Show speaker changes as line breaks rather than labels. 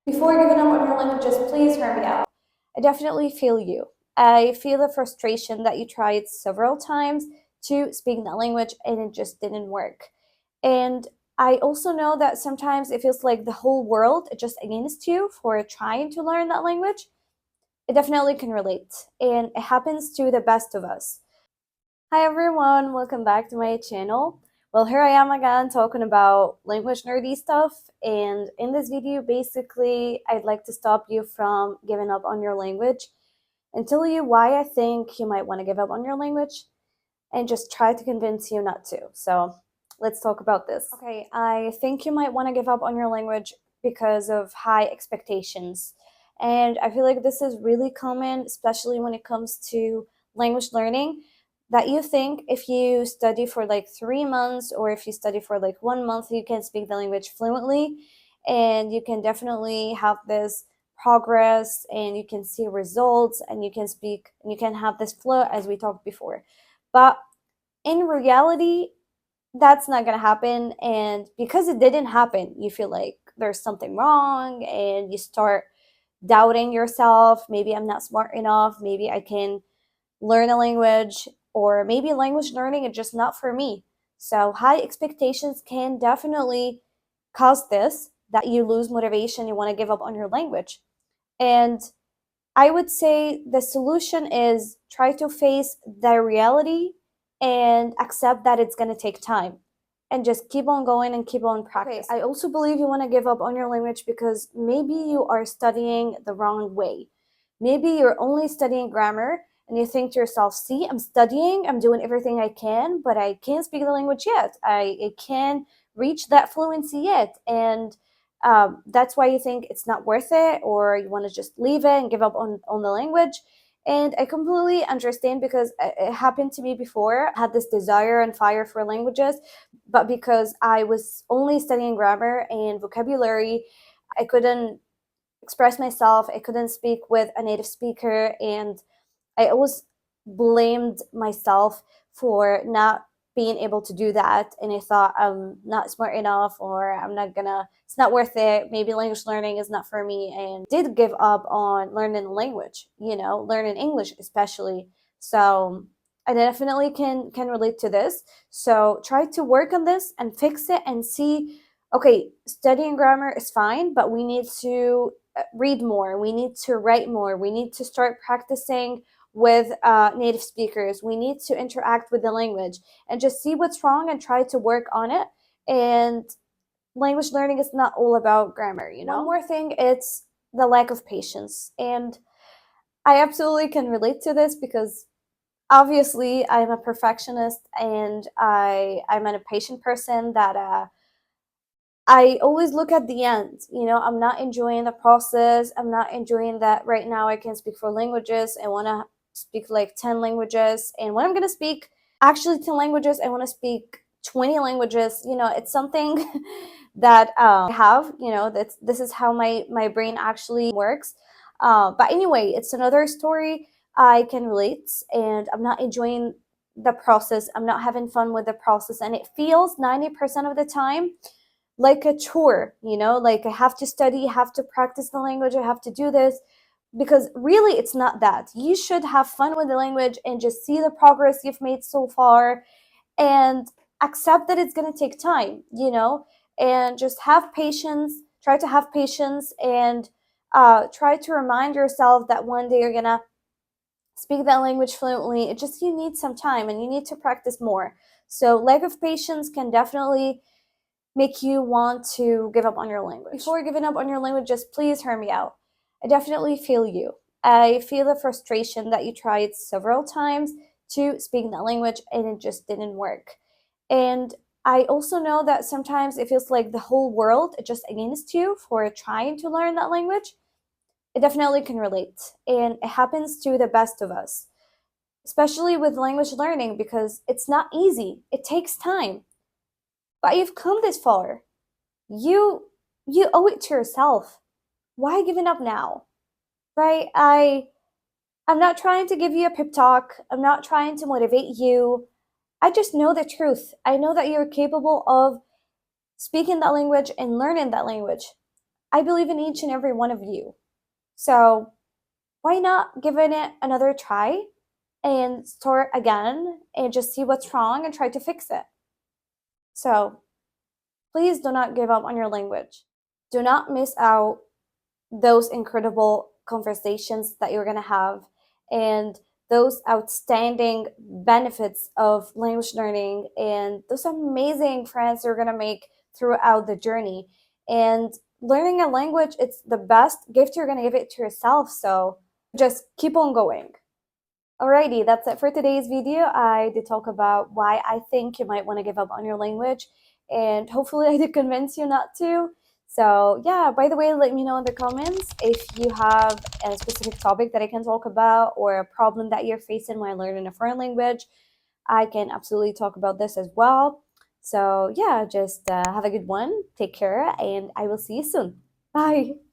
Before giving up on your languages, please hear me out. I definitely feel you. I feel the frustration that you tried several times to speak that language and it just didn't work. And I also know that sometimes it feels like the whole world is just against you for trying to learn that language. It definitely can relate, and it happens to the best of us. Hi everyone, welcome back to my channel. Well, here I am again talking about language nerdy stuff, and in this video basically I'd like to stop you from giving up on your language and tell you why I think you might want to give up on your language and just try to convince you not to. So let's talk about this. Okay, I think you might want to give up on your language because of high expectations. And I feel like this is really common, especially when it comes to language learning, that you think if you study for like 3 months or if you study for like 1 month, you can speak the language fluently and you can definitely have this progress and you can see results and you can speak and you can have this flow as we talked before. But in reality, that's not gonna happen. And because it didn't happen, you feel like there's something wrong and you start doubting yourself. Maybe I'm not smart enough. Maybe I can learn a language, or maybe language learning is just not for me. So, high expectations can definitely cause this that you lose motivation, you want to give up on your language. And I would say the solution is try to face the reality and accept that it's going to take time and just keep on going and keep on practicing. Okay, I also believe you want to give up on your language because maybe you are studying the wrong way. Maybe you're only studying grammar and you think to yourself, see, I'm studying, I'm doing everything I can, but I can't speak the language yet. I can't reach that fluency yet. And that's why you think it's not worth it, or you want to just leave it and give up on the language. And I completely understand because it happened to me before. I had this desire and fire for languages, but because I was only studying grammar and vocabulary, I couldn't express myself. I couldn't speak with a native speaker, and I always blamed myself for not being able to do that. And I thought I'm not smart enough, or it's not worth it. Maybe language learning is not for me. And did give up on learning language, learning English especially. So I definitely can relate to this. So try to work on this and fix it and see, okay, studying grammar is fine, but we need to read more. We need to write more. We need to start practicing with native speakers. We need to interact with the language and just see what's wrong and try to work on it. And language learning is not all about grammar, you know? One more thing, it's the lack of patience. And I absolutely can relate to this because obviously I'm a perfectionist and I'm an impatient person that I always look at the end. I'm not enjoying the process. I'm not enjoying that right now I can speak 4 languages. I want to speak like 10 languages. And when I'm going to speak actually 10 languages, I want to speak 20 languages. It's something that I have, this is how my brain actually works. But anyway, it's another story. I can relate, and I'm not enjoying the process. I'm not having fun with the process. And it feels 90% of the time like a chore, like I have to study, I have to practice the language, I have to do this, because really it's not that. You should have fun with the language and just see the progress you've made so far and accept that it's going to take time, and just have patience, try to have patience, and try to remind yourself that one day you're going to speak that language fluently. It just, you need some time and you need to practice more. So lack of patience can definitely make you want to give up on your language. Before giving up on your language, just please hear me out. I definitely feel you. I feel the frustration that you tried several times to speak that language and it just didn't work. And I also know that sometimes it feels like the whole world is just against you for trying to learn that language. It definitely can relate. And it happens to the best of us, especially with language learning, because it's not easy. It takes time. But you've come this far. You owe it to yourself. Why giving up now? Right? I'm not trying to give you a pep talk. I'm not trying to motivate you. I just know the truth. I know that you're capable of speaking that language and learning that language. I believe in each and every one of you. So why not giving it another try and start again and just see what's wrong and try to fix it? So please do not give up on your language. Do not miss out those incredible conversations that you're going to have and those outstanding benefits of language learning and those amazing friends you're going to make throughout the journey. And learning a language, it's the best gift you're going to give it to yourself. So just keep on going. Alrighty, that's it for today's video. I did talk about why I think you might want to give up on your language, and hopefully I did convince you not to. So yeah, by the way, let me know in the comments if you have a specific topic that I can talk about or a problem that you're facing when learning a foreign language. I can absolutely talk about this as well. So yeah, just have a good one, take care, and I will see you soon. Bye!